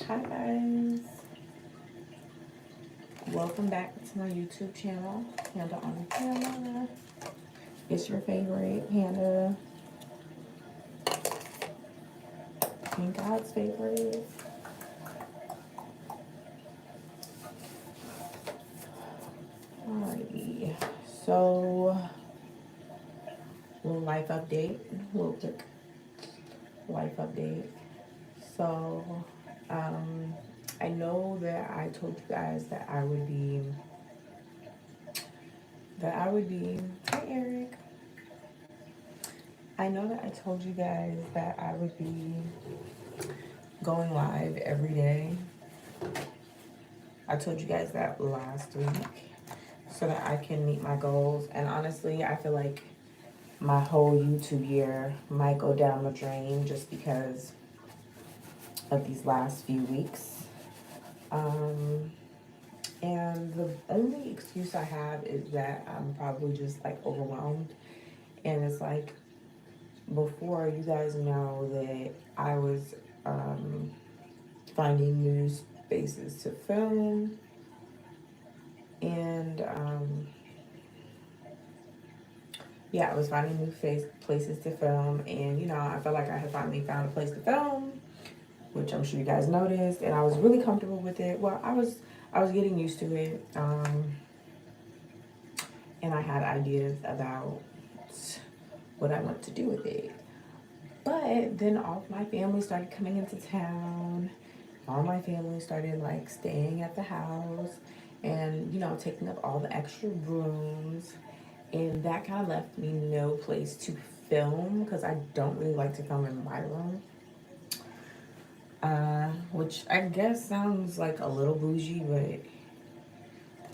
Hi guys, welcome back to my YouTube channel, Panda on Camera. It's your favorite Panda and God's favorite. Alrighty, so little life update, little quick life update. So, um, I know that I told you guys that I would be. Hi Eric. I know that I told you guys that I would be going live every day. I told you guys that last week so that I can meet my goals. And honestly, I feel like my whole YouTube year might go down the drain just because of these last few weeks. Um, and the only excuse I have is that I'm probably just like overwhelmed. And it's like before, you guys know that I was finding new spaces to film, and yeah, I was finding new places to film, and I felt like I had finally found a place to film, which I'm sure you guys noticed, and I was really comfortable with it. Well, I was getting used to it, and I had ideas about what I want to do with it. But then all of my family started coming into town. All my family started like staying at the house and taking up all the extra rooms, and that kind of left me no place to film because I don't really like to film in my room. Which I guess sounds like a little bougie, but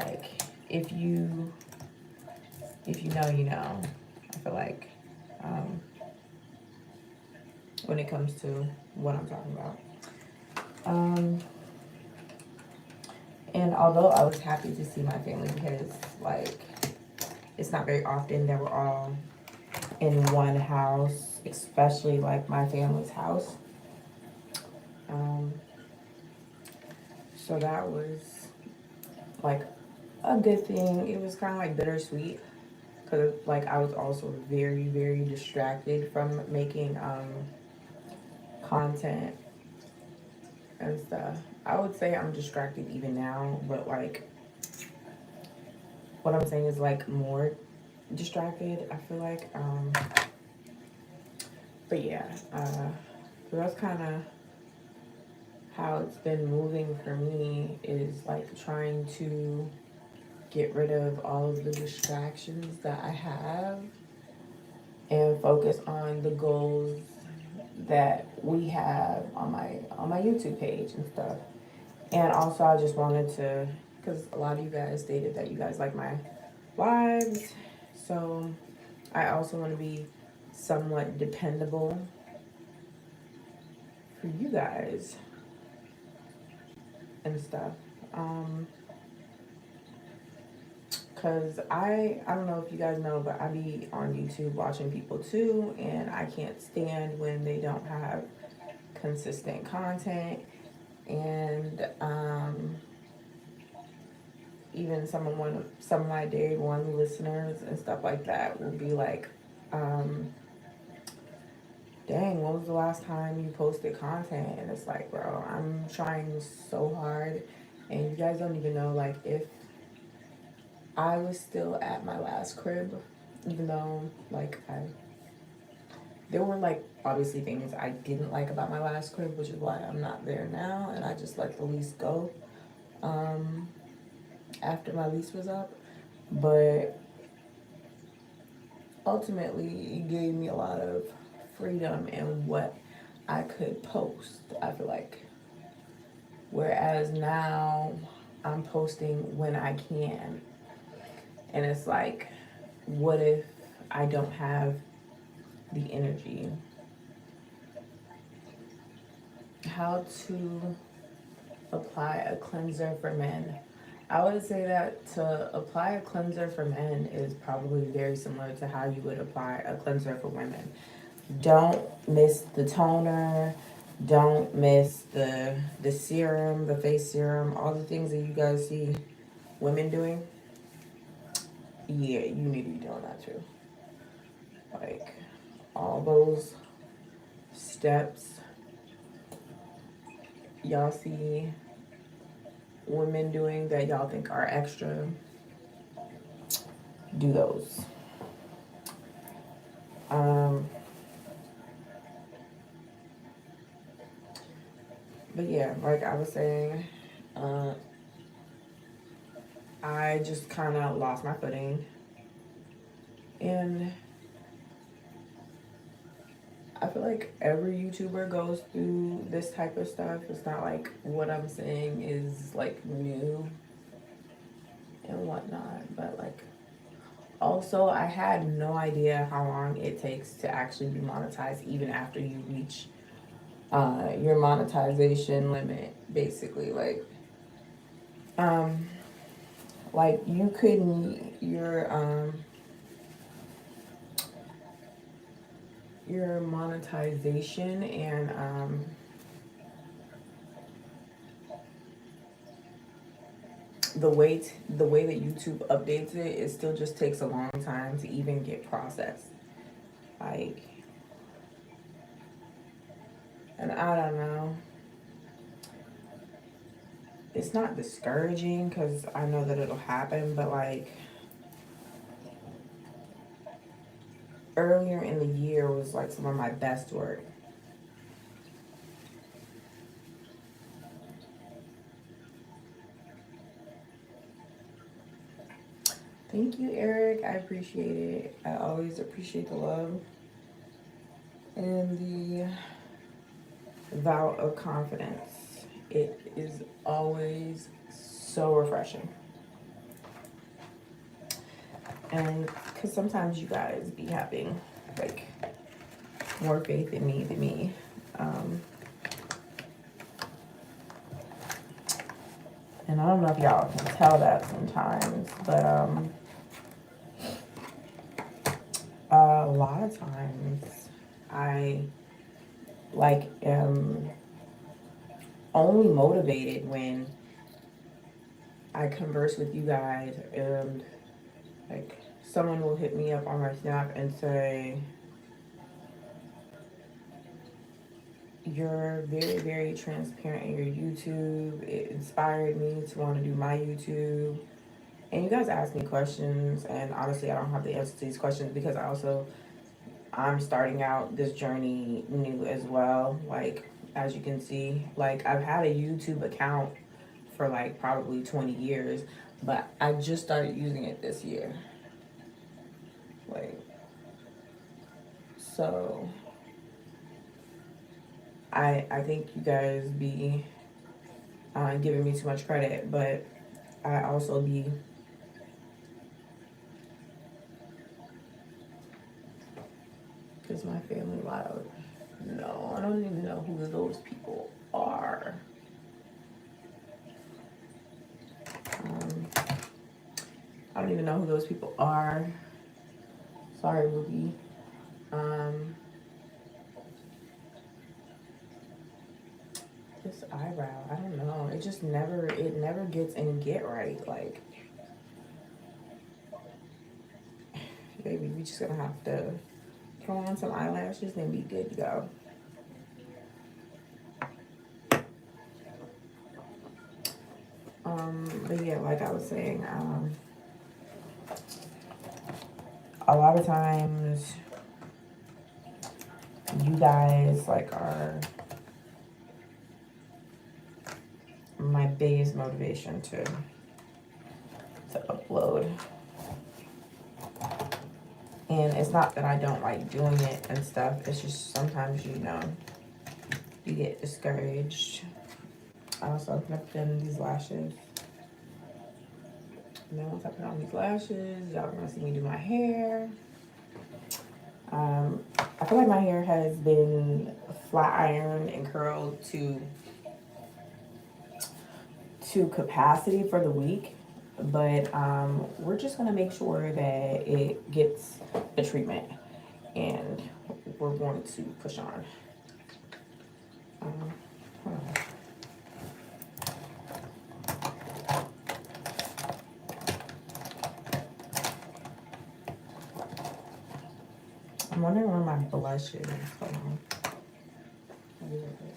like if you if you know, you know. I feel like um, when it comes to what I'm talking about. Um, and although I was happy to see my family because like it's not very often that we're all in one house, especially like my family's house. Um, so that was like a good thing. It was kind of like bittersweet because like I was also very distracted from making content and stuff. I would say I'm distracted even now, but like what I'm saying is like more distracted. I feel like, but yeah, so that's kind of how it's been moving for me is like trying to get rid of all of the distractions that I have and focus on the goals that we have on my YouTube page and stuff. And also I just wanted to because a lot of you guys stated that you guys like my lives. So I also want to be somewhat dependable for you guys and stuff. Um Cause I don't know if you guys know, but I be on YouTube watching people too, and I can't stand when they don't have consistent content. And even some of my day one listeners and stuff like that will be like, um, "Dang, when was the last time you posted content?" And it's like, bro, I'm trying so hard, and you guys don't even know like if I was still at my last crib, even though like there were like obviously things I didn't like about my last crib, which is why I'm not there now, and I just let the lease go um, after my lease was up. But ultimately, it gave me a lot of freedom in what I could post. I feel like, whereas now I'm posting when I can, and it's like, what if I don't have the energy? How to apply a cleanser for men. I would say that to apply a cleanser for men is probably very similar to how you would apply a cleanser for women. Don't miss the toner. Don't miss the serum, the face serum, all the things that you guys see women doing. Yeah, you need to be doing that too. Like all those steps y'all see women doing that y'all think are extra, do those. Um, but yeah, like I was saying, uh, I just kind of lost my footing, and I feel like every YouTuber goes through this type of stuff. It's not like what I'm saying is like new and whatnot, but like also I had no idea how long it takes to actually be monetized, even after you reach your monetization limit, basically. Um, like you couldn't your monetization and the way that YouTube updates it, it still just takes a long time to even get processed. Like, and I don't know. It's not discouraging because I know that it'll happen, but like earlier in the year was like some of my best work. Thank you, Eric. I appreciate it. I always appreciate the love and the vow of confidence. It is always so refreshing. And because sometimes you guys be having like more faith in me than me. Um, and I don't know if y'all can tell that sometimes, but a lot of times I like am only motivated when I converse with you guys and like someone will hit me up on my Snap and say, you're very, very transparent in your YouTube. It inspired me to want to do my YouTube. And you guys ask me questions, and honestly, I don't have the answer to these questions because I'm starting out this journey new as well. Like, as you can see, like I've had a YouTube account for like probably 20 years, but I just started using it this year. Like, so I think you guys be giving me too much credit, but I also be. Is my family loud? No, I don't even know who those people are. Um, I don't even know who those people are. Sorry, Ruby. Um, this eyebrow, I don't know. It never gets any get right. Like, baby, we just gonna have to throw on some eyelashes and be good to go. But yeah, like I was saying, a lot of times you guys like are my biggest motivation to upload. And it's not that I don't like doing it and stuff. It's just sometimes, you get discouraged. I also put in these lashes. And then once I put on these lashes, y'all are gonna see me do my hair. I feel like my hair has been flat ironed and curled to capacity for the week, but we're just gonna make sure that it gets the treatment, and we're going to push on. Hold on. I'm wondering where my blush is. Hold on. I'll be right back.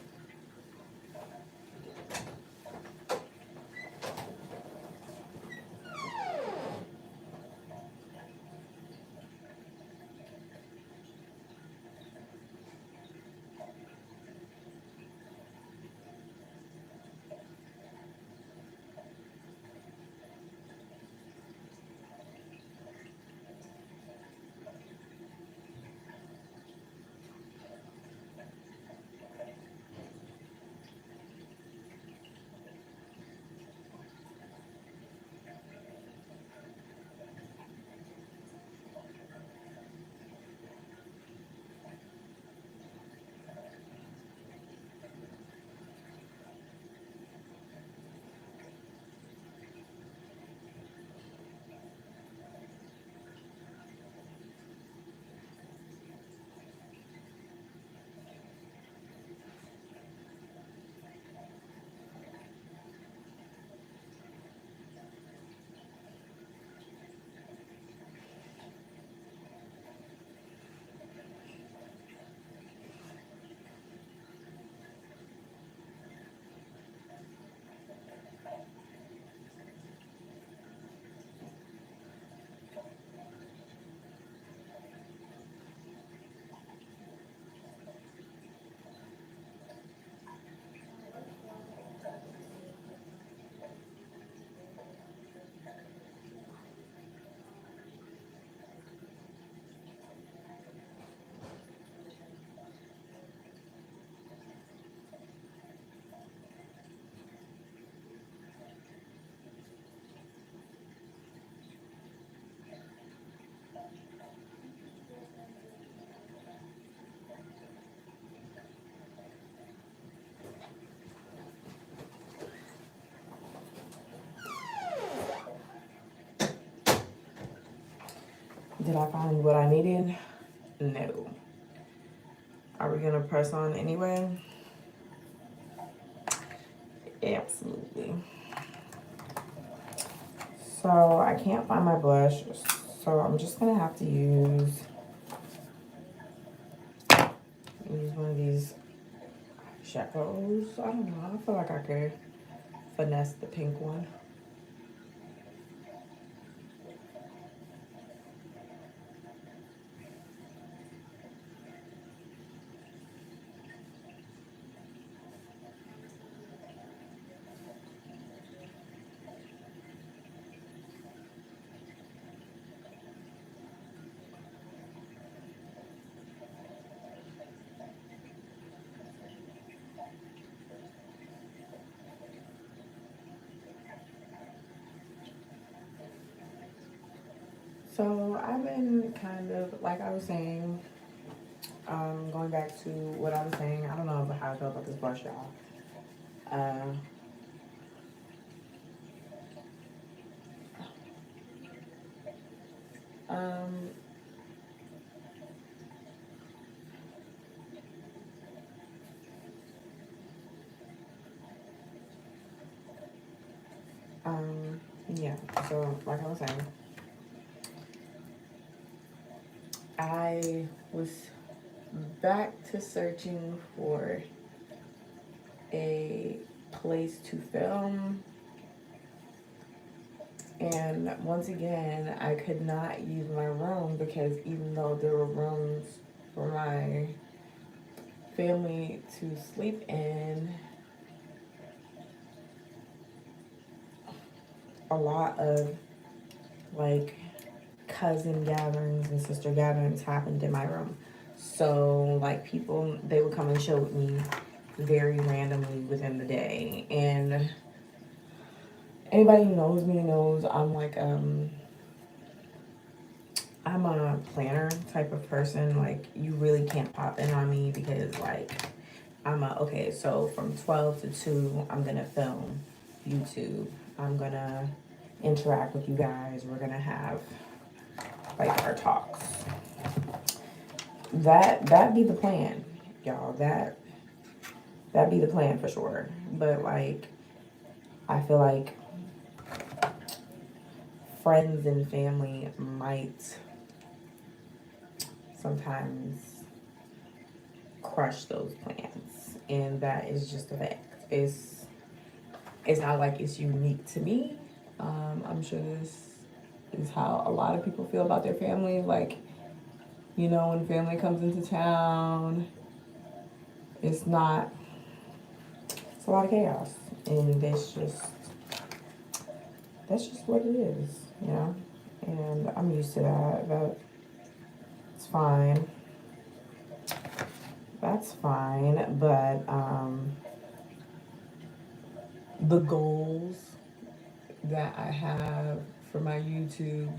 Did I find what I needed? No. Are we gonna press on anyway? Absolutely. So I can't find my blush, so I'm just gonna have to use one of these shadows. I don't know. I feel like I could finesse the pink one. So I've been kind of, like I was saying, going back to what I was saying, I don't know how I feel about this blush, y'all. Uh, um, yeah, so like I was saying, I was back to searching for a place to film, and once again I could not use my room because even though there were rooms for my family to sleep in, a lot of like cousin gatherings and sister gatherings happened in my room. So like people, they would come and chill with me very randomly within the day. And anybody who knows me knows I'm a planner type of person. Like you really can't pop in on me because like okay, so from 12 to 2 I'm gonna film YouTube. I'm gonna interact with you guys. We're gonna have like our talks. That be the plan, y'all. That'd be the plan for sure. But like, I feel like friends and family might sometimes crush those plans, and that is just a fact. It's not like it's unique to me. I'm sure this is how a lot of people feel about their family. Like, you know, when family comes into town, it's not, it's a lot of chaos. And that's just what it is, you know? And I'm used to that. That's fine. That's fine. But the goals that I have for my YouTube,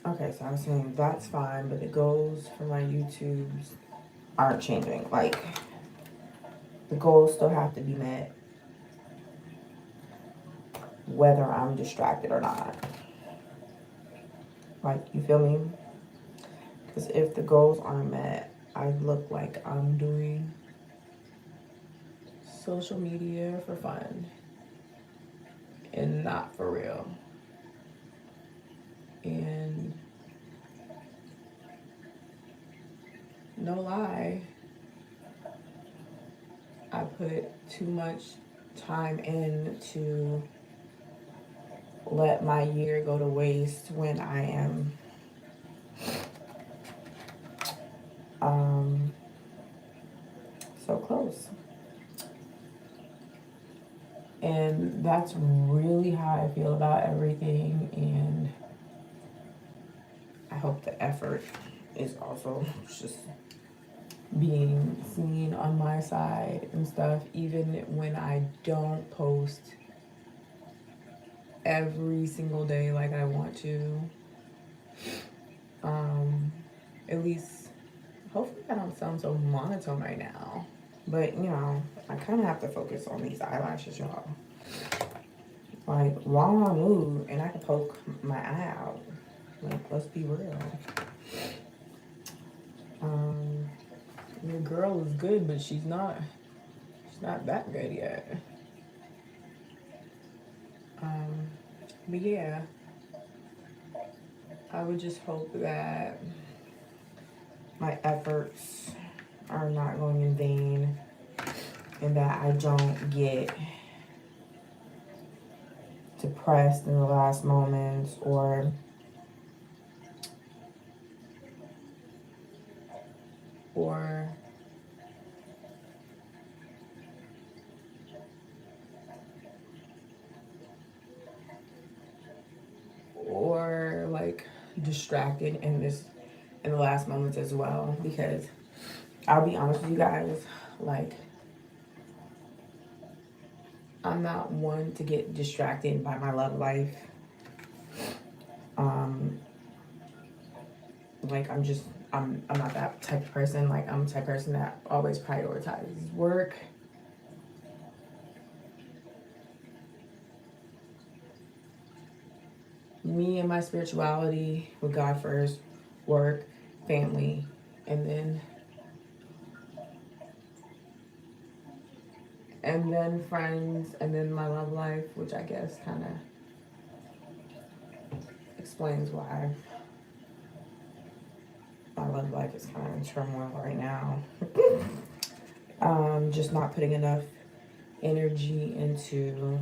okay, so I was saying that's fine, but the goals for my YouTubes aren't changing. Like, the goals still have to be met whether I'm distracted or not. Like, you feel me? Because if the goals aren't met, I look like I'm doing social media for fun and not for real. And no lie, I put too much time in to let my year go to waste when I am so close. And that's really how I feel about everything. And I hope the effort is also just being seen on my side and stuff, even when I don't post every single day like I want to. At least, hopefully I don't sound so monotone right now. But, you know, I kind of have to focus on these eyelashes, y'all. Like, while I move, and I can poke my eye out. Like, let's be real. Your girl is good, but she's not that good yet. But yeah, I would just hope that my efforts are not going in vain and that I don't get depressed in the last moments or like distracted in the last moments as well, because I'll be honest with you guys, like, I'm not one to get distracted by my love life. Like, I'm not that type of person. Like, I'm the type of person that always prioritizes work, me and my spirituality with God first, work, family, and then friends, and then my love life, which I guess kind of explains why my love life is kind of in turmoil right now. Just not putting enough energy into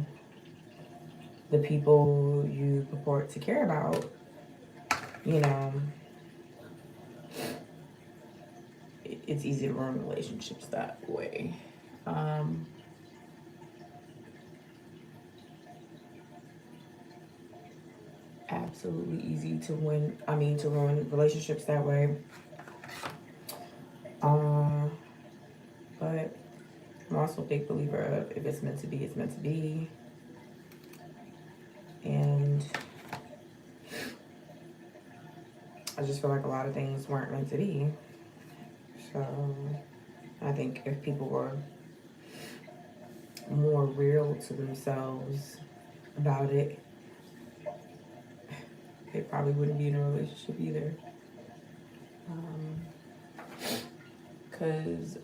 the people you purport to care about. You know, it's easy to ruin relationships that way. Absolutely easy to ruin relationships that way. But I'm also a big believer of if it's meant to be, it's meant to be. And I just feel like a lot of things weren't meant to be. So I think if people were more real to themselves about it, they probably wouldn't be in a relationship either. Because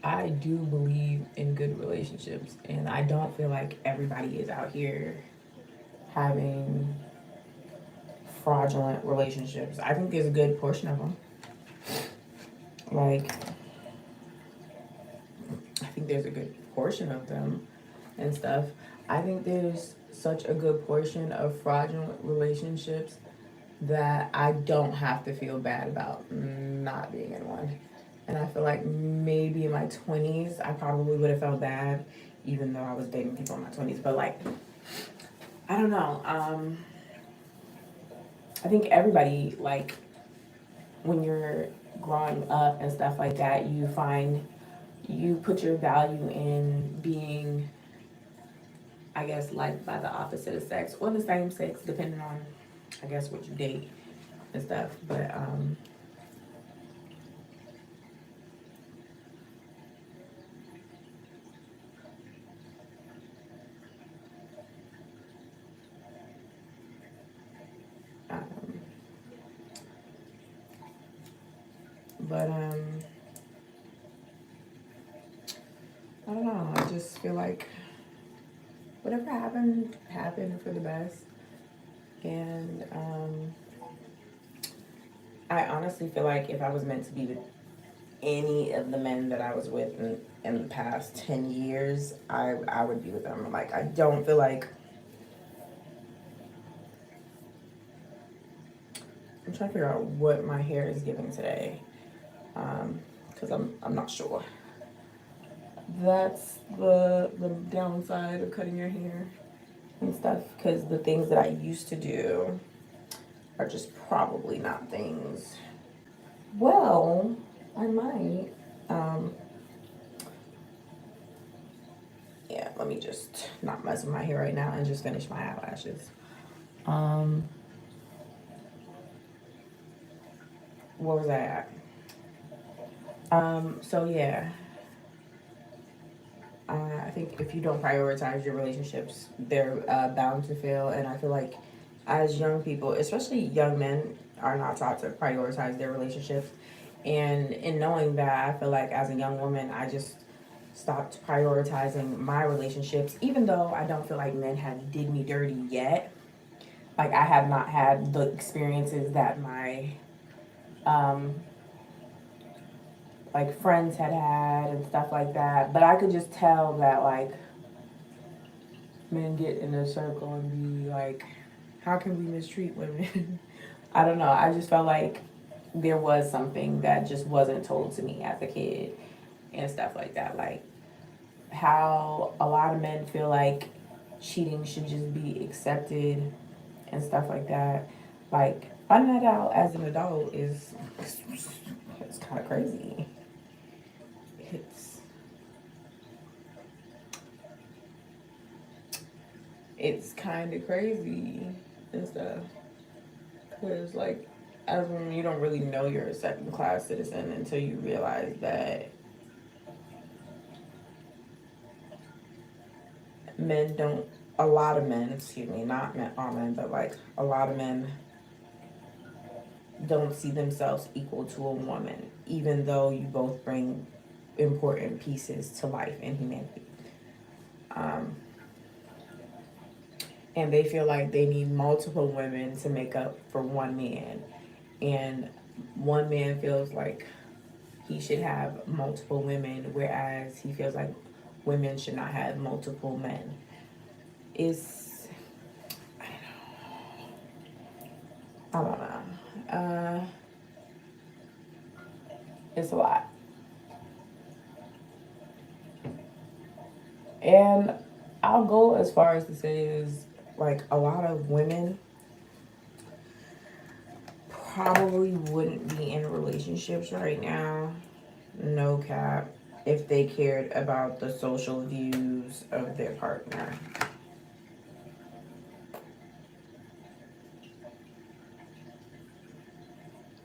I do believe in good relationships, and I don't feel like everybody is out here having fraudulent relationships. I think there's a good portion of them. Like, I think there's a good portion of them and stuff. I think there's such a good portion of fraudulent relationships that I don't have to feel bad about not being in one. And I feel like maybe in my 20s, I probably would have felt bad, even though I was dating people in my 20s. But like, I don't know. I think everybody, like, when you're growing up and stuff like that, you put your value in being, I guess, liked by the opposite of sex or the same sex, depending on, I guess, what you date and stuff. But um, but I don't know. I just feel like whatever happened happened for the best, and I honestly feel like if I was meant to be with any of the men that I was with in the past 10 years, I would be with them. Like, I don't feel like I'm trying to figure out what my hair is giving today, because I'm not sure. That's the downside of cutting your hair and stuff, because the things that I used to do are just probably not things. Well, I might. Um, yeah, let me just not mess with my hair right now and just finish my eyelashes. Um, what was that? So yeah, I think if you don't prioritize your relationships, they're bound to fail. And I feel like as young people, especially young men, are not taught to prioritize their relationships. And in knowing that, I feel like as a young woman, I just stopped prioritizing my relationships, even though I don't feel like men have did me dirty yet. Like, I have not had the experiences that my um, like friends had and stuff like that. But I could just tell that like men get in a circle and be like, how can we mistreat women? I don't know. I just felt like there was something that just wasn't told to me as a kid and stuff like that. Like how a lot of men feel like cheating should just be accepted and stuff like that. Like finding that out as an adult is it's kind of crazy. It's it's kind of crazy and stuff. Cause like as when you don't really know you're a second class citizen until you realize that men don't. A lot of men, excuse me, not men, all men, but like a lot of men don't see themselves equal to a woman, even though you both bring important pieces to life and humanity. Um, and they feel like they need multiple women to make up for one man. And one man feels like he should have multiple women, whereas he feels like women should not have multiple men. It's, I don't know. It's a lot. And I'll go as far as to say is like a lot of women probably wouldn't be in relationships right now, no cap, if they cared about the social views of their partner.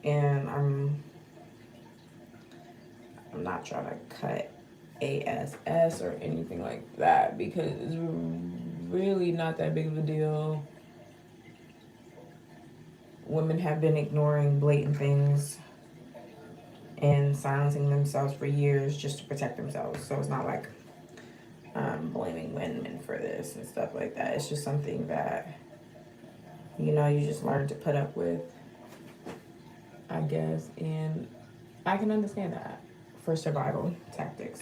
And I'm not trying to cut ASS or anything like that because it's really not that big of a deal. Women have been ignoring blatant things and silencing themselves for years just to protect themselves. So it's not like blaming women for this and stuff like that. It's just something that, you know, you just learn to put up with, I guess. And I can understand that for survival tactics.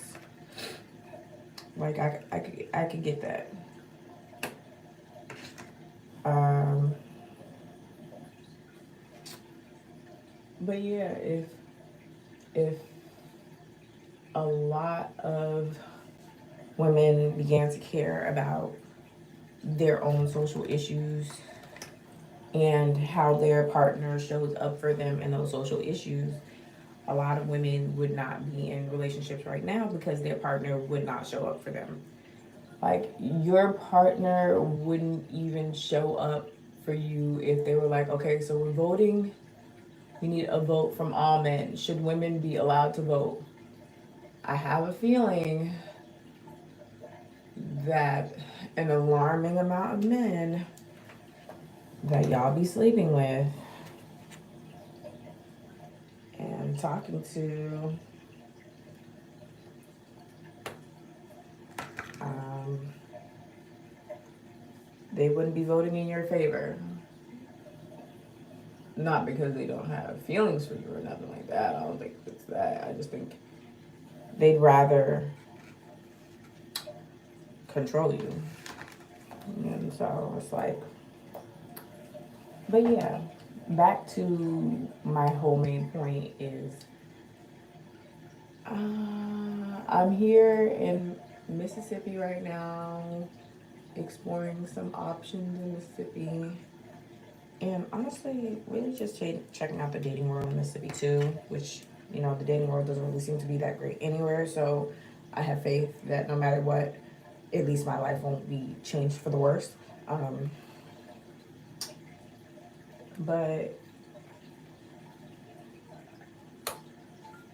Like, I could get that. Um, but yeah, if a lot of women began to care about their own social issues and how their partner shows up for them in those social issues, a lot of women would not be in relationships right now because their partner would not show up for them. Like, your partner wouldn't even show up for you if they were like, okay, so we're voting. We need a vote from all men. Should women be allowed to vote? I have a feeling that an alarming amount of men that y'all be sleeping with and talking to, um, they wouldn't be voting in your favor. Not because they don't have feelings for you or nothing like that. I don't think it's that. I just think they'd rather control you. And so it's like, but yeah, back to my whole main point is I'm here in Mississippi right now, exploring some options in Mississippi. And honestly, really just checking out the dating world in Mississippi too, which, you know, the dating world doesn't really seem to be that great anywhere. So I have faith that no matter what, at least my life won't be changed for the worse. But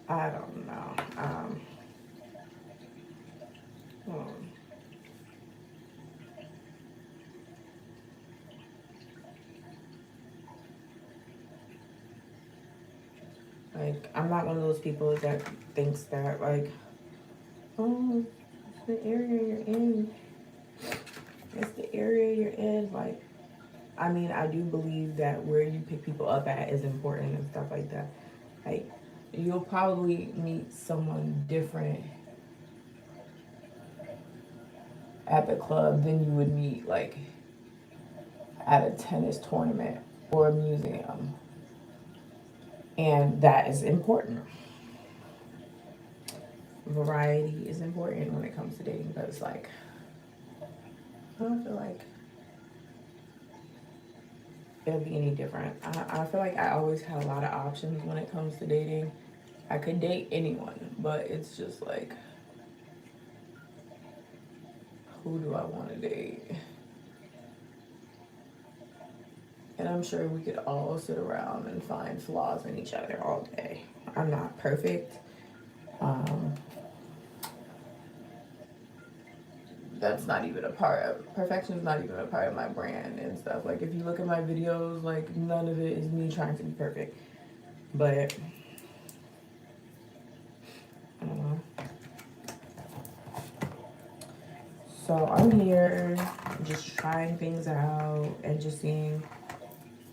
I don't know. Hmm. Like, I'm not one of those people that thinks that, like, oh, it's the area you're in. It's the area you're in. Like, I mean, I do believe that where you pick people up at is important and stuff like that. Like, you'll probably meet someone different at the club than you would meet, like, at a tennis tournament or a museum. And that is important. Variety is important when it comes to dating, but it's like, I don't feel like it'll be any different. I feel like I always had a lot of options when it comes to dating. I could date anyone, but it's just like, who do I want to date? And I'm sure we could all sit around and find flaws in each other all day. I'm not perfect. Um, that's not even a part of perfection is not even a part of my brand and stuff. Like, if you look at my videos, like, none of it is me trying to be perfect. But I don't know. So I'm here just trying things out and just seeing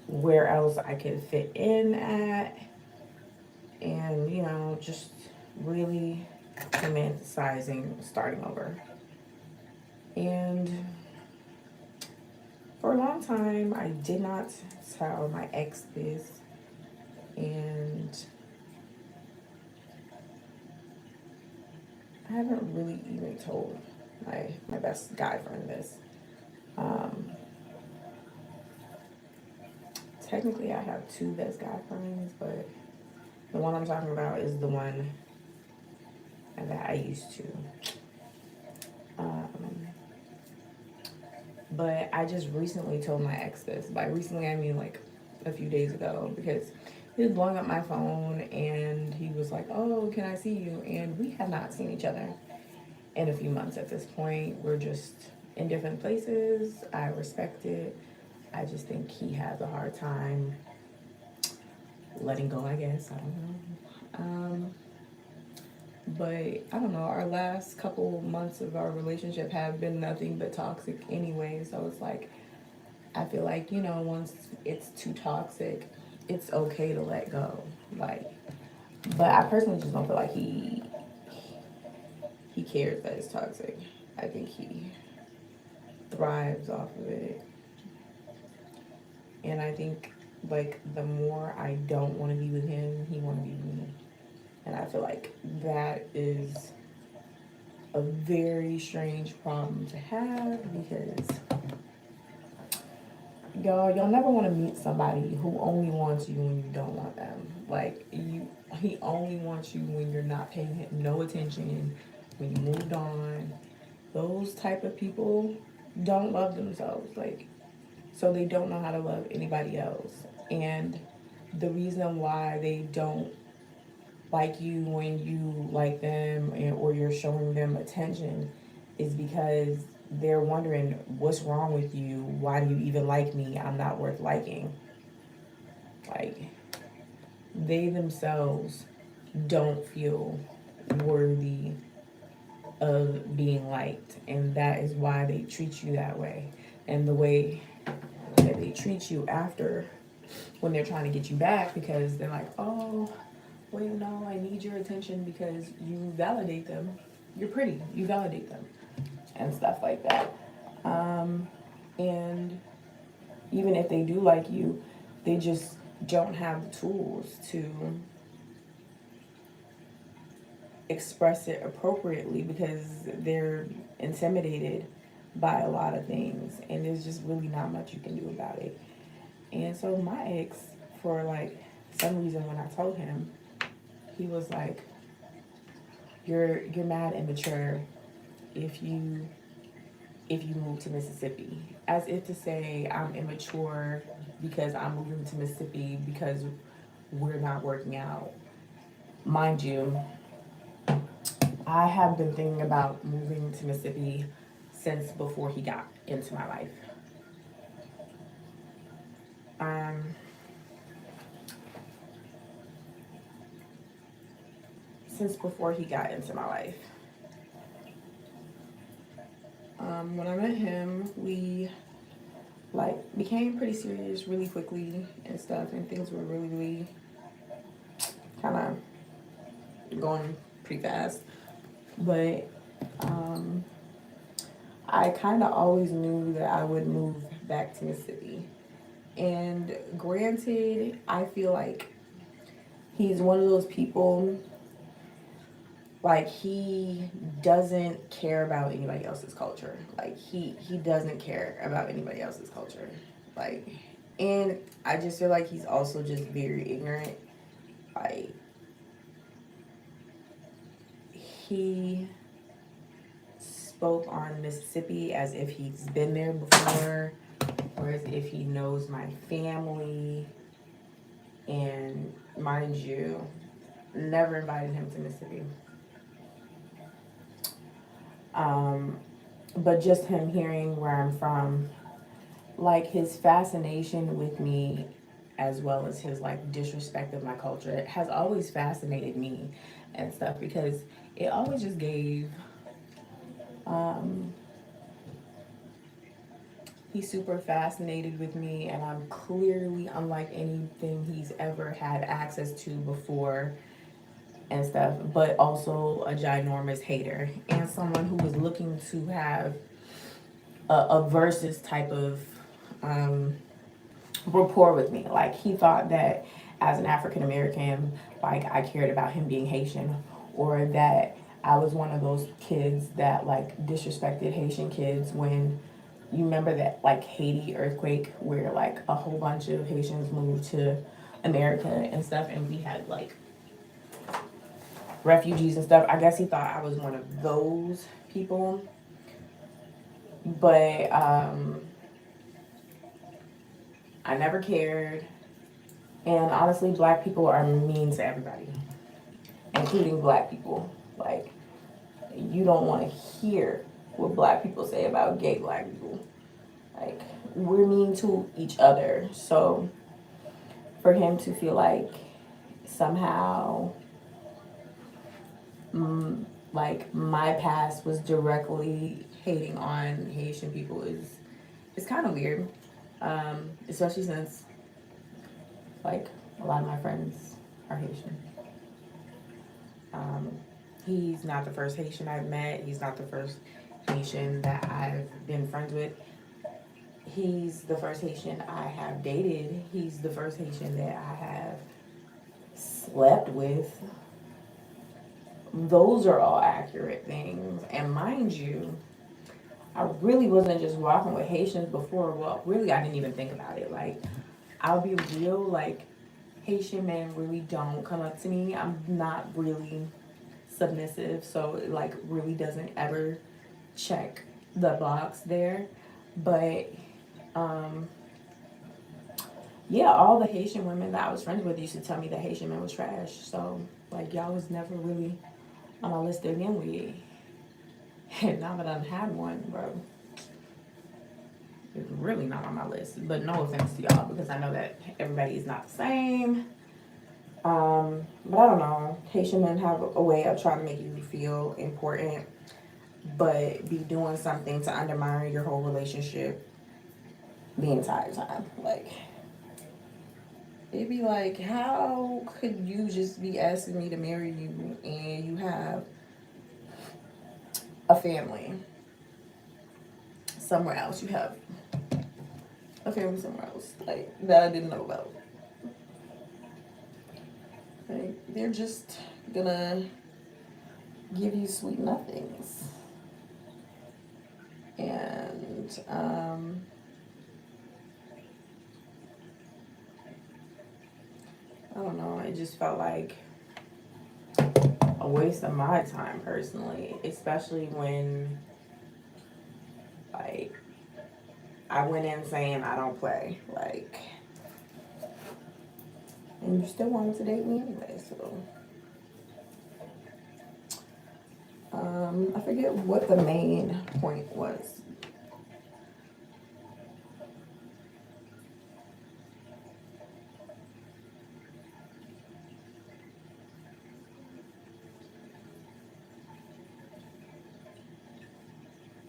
where else I could fit in at, and, you know, just really romanticizing starting over. And for a long time, I did not tell my ex this, and I haven't really even told my best guy friend this. Um, Technically, I have two best guy friends, but the one I'm talking about is the one that I used to. Um, but I just recently told my ex this. By recently, I mean like a few days ago, because He was blowing up my phone and he was like, "Oh, can I see you?" And we have not seen each other in a few months at this point. We're just in different places. I respect it. I just think he has a hard time letting go, I guess. I don't know. But I don't know. Our last couple months of our relationship have been nothing but toxic anyway. So it's like, I feel like, once it's too toxic, it's okay to let go. Like, but I personally just don't feel like he cares that it's toxic. I think he thrives off of it. And I think like the more I don't want to be with him, he want to be with me. And I feel like that is a very strange problem to have because y'all never want to meet somebody who only wants you when you don't want them. Like he only wants you when you're not paying him no attention, when you moved on. Those type of people don't love themselves. Like, so they don't know how to love anybody else. And the reason why they don't like you when you like them or you're showing them attention is because they're wondering what's wrong with you. Why do you even like me? I'm not worth liking. Like, they themselves don't feel worthy of being liked, and that is why they treat you that way. And the way that they treat you after, when they're trying to get you back, because they're like, "Oh, well, I need your attention because you validate them. You're pretty. You validate them," and stuff like that. And even if they do like you, they just don't have the tools to express it appropriately because they're intimidated by a lot of things, and there's just really not much you can do about it. And so my ex, for like some reason, when I told him, he was like, "You're mad immature if you move to Mississippi," as if to say I'm immature because I'm moving to Mississippi because we're not working out. Mind you, I have been thinking about moving to Mississippi since before he got into my life. Um, since before he got into my life. When I met him, we like became pretty serious really quickly and stuff, and things were really, really kind of going pretty fast. But I kind of always knew that I would move back to Mississippi. And granted, I feel like he's one of those people, like, he doesn't care about anybody else's culture. Like, he doesn't care about anybody else's culture. Like, and I just feel like he's also just very ignorant. Like, he spoke on Mississippi as if he's been there before, or as if he knows my family. And mind you, never invited him to Mississippi. But just him hearing where I'm from, like, his fascination with me, as well as his like disrespect of my culture, it has always fascinated me and stuff because it always just gave. He's super fascinated with me, and I'm clearly unlike anything he's ever had access to before and stuff, but also a ginormous hater and someone who was looking to have a versus type of um, rapport with me. Like, he thought that as an African American, like, I cared about him being Haitian, or that I was one of those kids that like disrespected Haitian kids when you remember that like Haiti earthquake where like a whole bunch of Haitians moved to America and stuff, and we had like refugees and stuff. I guess he thought I was one of those people, but I never cared. And honestly, black people are mean to everybody, including black people. Like, you don't want to hear what black people say about gay black people. Like, we're mean to each other. So for him to feel like somehow like my past was directly hating on Haitian people is it's kind of weird, especially since like a lot of my friends are Haitian. Um, he's not the first Haitian I've met. He's not the first Haitian that I've been friends with. He's the first Haitian I have dated. He's the first Haitian that I have slept with. Those are all accurate things. And mind you, I really wasn't just walking with Haitians before. Well, really, I didn't even think about it. Like, I'll be real, like, Haitian men really don't come up to me. I'm not really submissive, so it, like, really doesn't ever check the box there. But, um, yeah, all the Haitian women that I was friends with used to tell me that Haitian men was trash. So, like, y'all was never really on my list to begin with. And now that I've had one, bro, it's really not on my list. But no offense to y'all because I know that everybody is not the same. But I don't know. Haitian men have a way of trying to make you feel important, but be doing something to undermine your whole relationship the entire time. Like, it'd be like, how could you just be asking me to marry you and you have a family somewhere else? You have a family somewhere else, like, that I didn't know about. Like, they're just gonna give you sweet nothings. And I don't know, it just felt like a waste of my time personally, especially when like I went in saying I don't play, like, and you still wanted to date me anyway. So I forget what the main point was.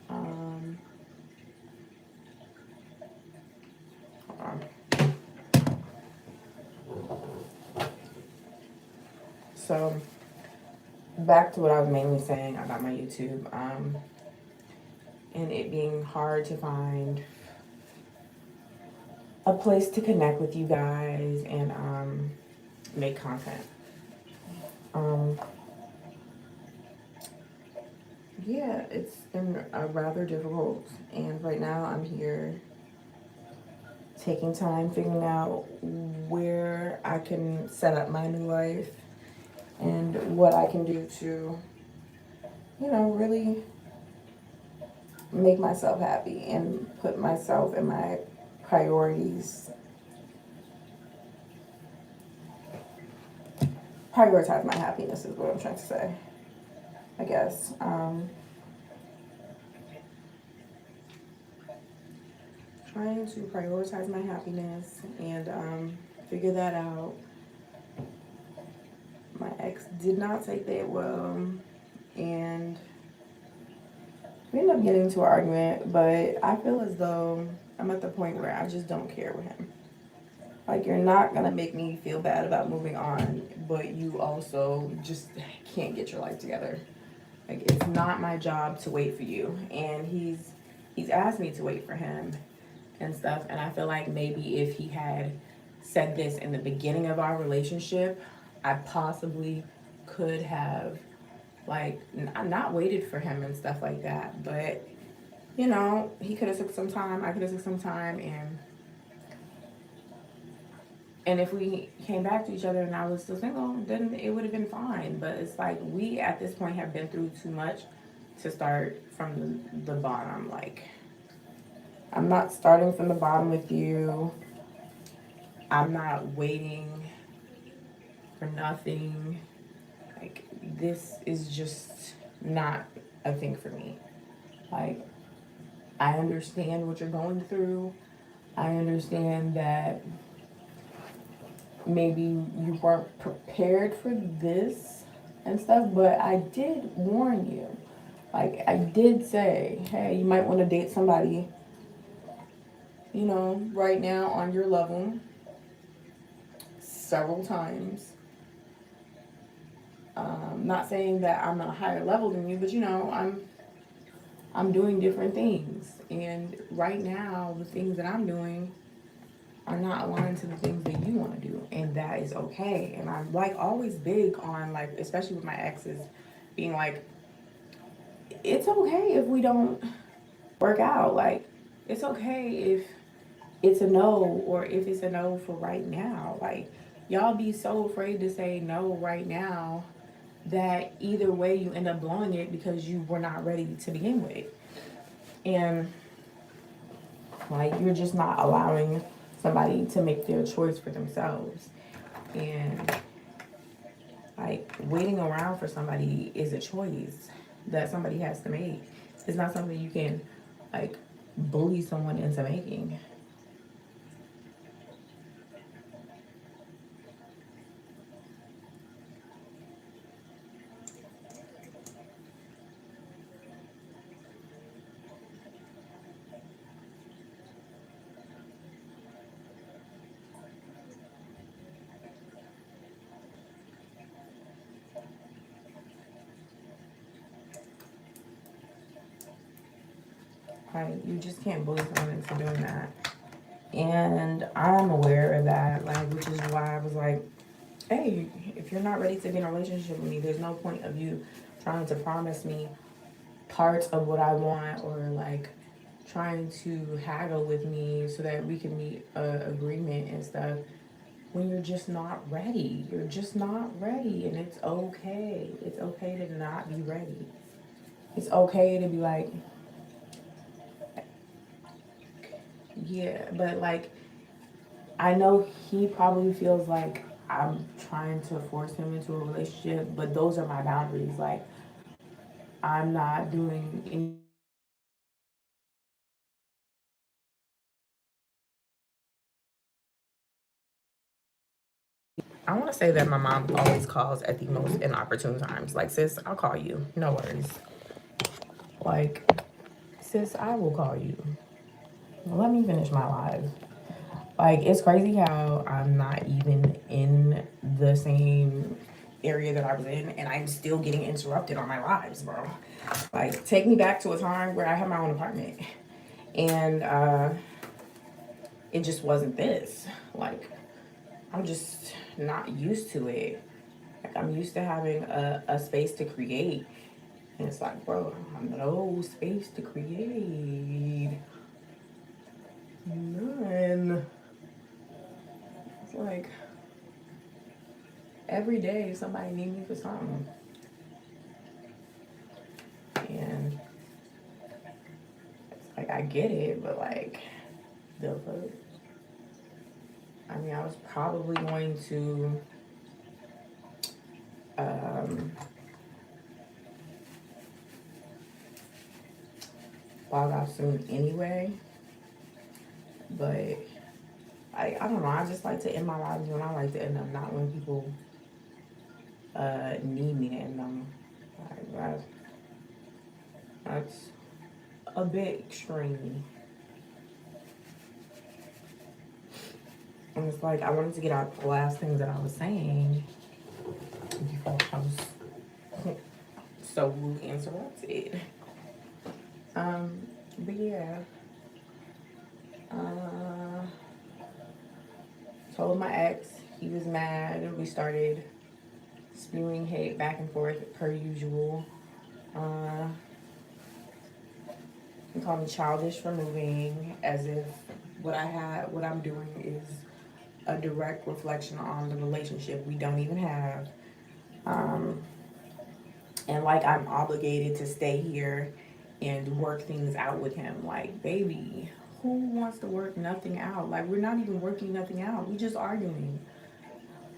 Um, hold on. So back to what I was mainly saying about my YouTube, and it being hard to find a place to connect with you guys and make content. Um, yeah, it's been rather difficult, and right now I'm here taking time figuring out where I can set up my new life and what I can do to, you know, really make myself happy and put myself and my priorities, prioritize my happiness is what I'm trying to say, I guess. Trying to prioritize my happiness and figure that out. My ex did not take that well, and we ended up getting into an argument, but I feel as though I'm at the point where I just don't care with him. Like, you're not gonna make me feel bad about moving on, but you also just can't get your life together. Like, it's not my job to wait for you, and he's asked me to wait for him and stuff, and I feel like maybe if he had said this in the beginning of our relationship, I possibly could have like not waited for him and stuff like that. But you know, he could have took some time. I could have took some time, and if we came back to each other and I was still single, then it would have been fine. But it's like we at this point have been through too much to start from the bottom. Like, I'm not starting from the bottom with you. I'm not waiting for nothing. Like, this is just not a thing for me. Like, I understand what you're going through. I understand that maybe you weren't prepared for this and stuff, but I did warn you. Like, I did say, hey, you might want to date somebody, you know, right now on your level several times. Not saying that I'm on a higher level than you, but you know, I'm doing different things, and right now the things that I'm doing are not aligned to the things that you want to do, and that is okay. And I'm like always big on, like, especially with my exes, being like, it's okay if we don't work out. Like, it's okay if it's a no, or if it's a no for right now. Like, y'all be so afraid to say no right now that either way you end up blowing it because you were not ready to begin with. And like, you're just not allowing somebody to make their choice for themselves. And like, waiting around for somebody is a choice that somebody has to make. It's not something you can like bully someone into making. Like, you just can't bully someone into doing that. And I'm aware of that, like, which is why I was like, hey, if you're not ready to be in a relationship with me, there's no point of you trying to promise me parts of what I want, or like trying to haggle with me so that we can meet a agreement and stuff when you're just not ready. You're just not ready, and it's okay. It's okay to not be ready. It's okay to be like, yeah, but like, I know he probably feels like I'm trying to force him into a relationship, but those are my boundaries. Like, I'm not doing any. I want to say that my mom always calls at the most inopportune times. Like, sis, I'll call you. No worries. Like, sis, I will call you. Let me finish my live. Like, it's crazy how I'm not even in the same area that I was in, and I'm still getting interrupted on my lives, bro. Like, take me back to a time where I had my own apartment, and it just wasn't this. Like, I'm just not used to it. Like, I'm used to having a space to create. And it's like, bro, no space to create. None. It's like, every day somebody need me for something. And it's like, I get it, but like, the fuck? I mean, I was probably going to um, log off soon anyway. But I don't know. I just like to end my lives when I like to end them, not when people need me to end them. Like, that's a bit extreme. And it's like, I wanted to get out the last things that I was saying before I was so rudely interrupted. But yeah. Uh, told my ex, he was mad. We started spewing hate back and forth per usual. He called me childish for moving, as if what I'm doing is a direct reflection on the relationship we don't even have. Um, and like, I'm obligated to stay here and work things out with him. Like, baby, who wants to work nothing out? Like, we're not even working nothing out. We just arguing.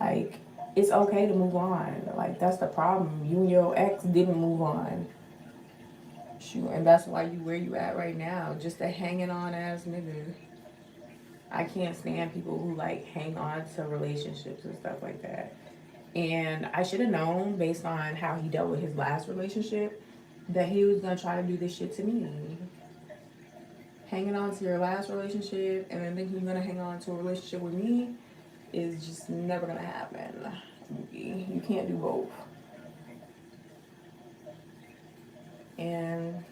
Like, it's okay to move on. Like, that's the problem. You and your ex didn't move on. Shoot, and that's why you where you at right now. Just a hanging on ass nigga. I can't stand people who like hang on to relationships and stuff like that. And I should have known based on how he dealt with his last relationship that he was gonna try to do this shit to me. Hanging on to your last relationship and then thinking you're gonna hang on to a relationship with me is just never gonna happen. You can't do both. And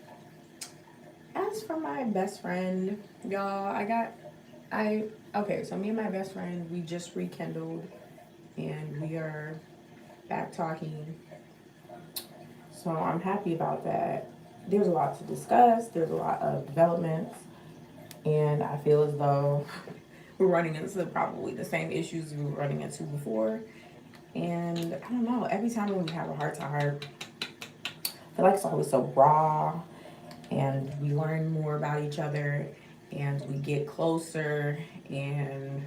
as for my best friend, y'all, okay, so me and my best friend, we just rekindled and we are back talking. So I'm happy about that. There's a lot to discuss, there's a lot of developments, and I feel as though we're running into probably the same issues we were running into before. And I don't know, every time when we have a heart to heart, I feel like it's always so raw, and we learn more about each other, and we get closer, and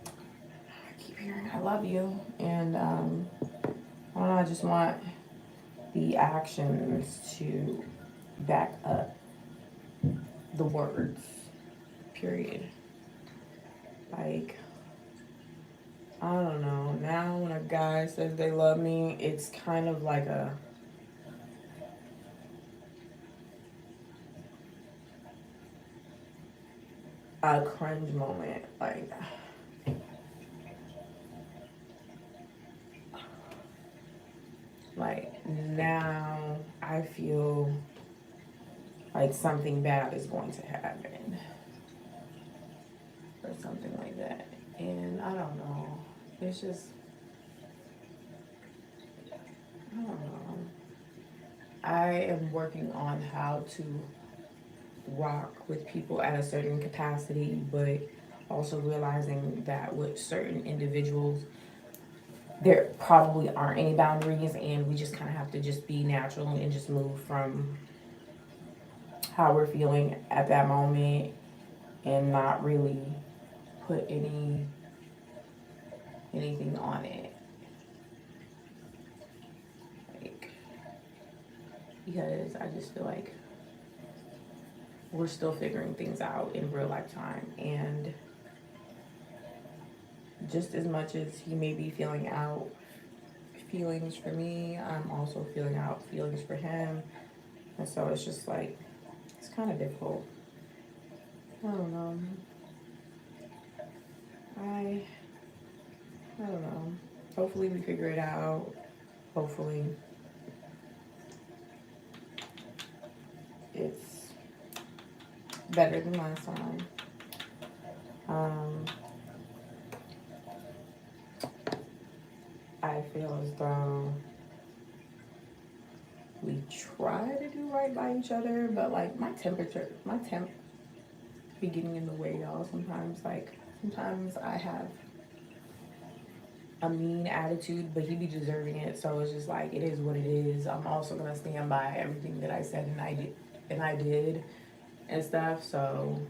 I keep hearing I love you, and I don't know, I just want the actions to back up the words, period. Like, I don't know, now when a guy says they love me, it's kind of like a cringe moment. Like now I feel like something bad is going to happen or something like that. And I don't know. It's just, I don't know. I am working on how to rock with people at a certain capacity, but also realizing that with certain individuals, there probably aren't any boundaries, and we just kind of have to just be natural and just move from how we're feeling at that moment and not really put anything on it. Like, because I just feel like we're still figuring things out in real life time, and just as much as he may be feeling out feelings for me, I'm also feeling out feelings for him. And so it's just like, it's kind of difficult. I don't know. I don't know. Hopefully we figure it out. Hopefully it's better than last time. I feel as though we try to do right by each other, but like my temp be getting in the way, y'all. Sometimes I have a mean attitude, but he be deserving it. So it's just like, it is what it is. I'm also gonna stand by everything that I said and I did and stuff. So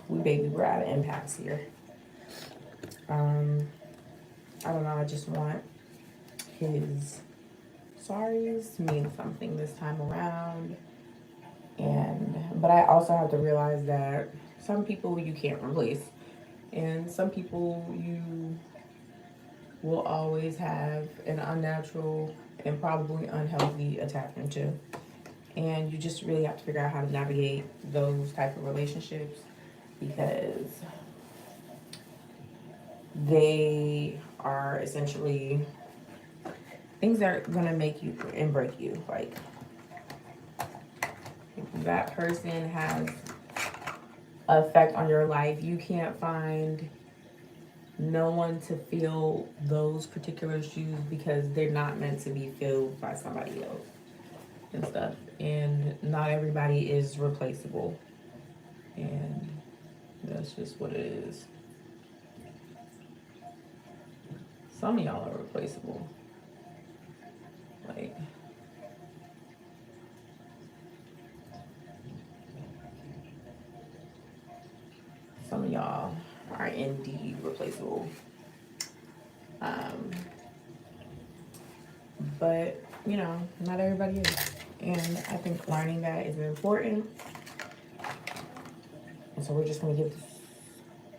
we're at an impasse here. I don't know. I just want his sorries to mean something this time around. But I also have to realize that some people you can't replace, and some people you will always have an unnatural and probably unhealthy attachment to. And you just really have to figure out how to navigate those type of relationships, because they are essentially things that are gonna make you and break you. Like, if that person has an effect on your life, you can't find no one to fill those particular shoes, because they're not meant to be filled by somebody else and stuff. And not everybody is replaceable. And that's just what it is. Some of y'all are replaceable. Like, indeed replaceable. But you know, not everybody is, and I think learning that is important. And so we're just gonna give this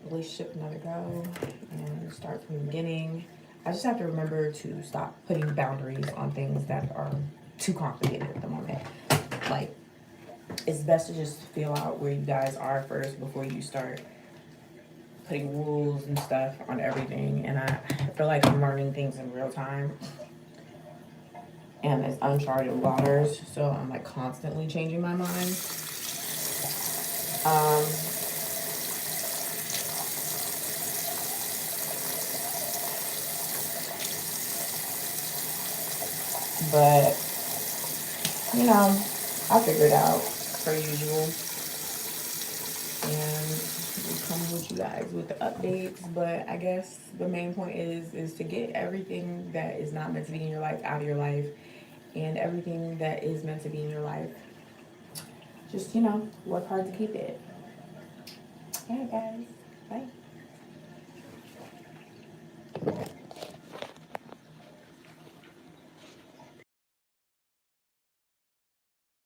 relationship another go and start from the beginning. I just have to remember to stop putting boundaries on things that are too complicated at the moment. Like, it's best to just feel out where you guys are first before you start putting rules and stuff on everything. And I feel like I'm learning things in real time. And it's uncharted waters, so I'm like constantly changing my mind. But you know, I'll figure it out per usual. And we'll come with you guys with the updates. But I guess the main point is to get everything that is not meant to be in your life out of your life, and everything that is meant to be in your life, just, you know, work hard to keep it. Yeah, guys. Bye.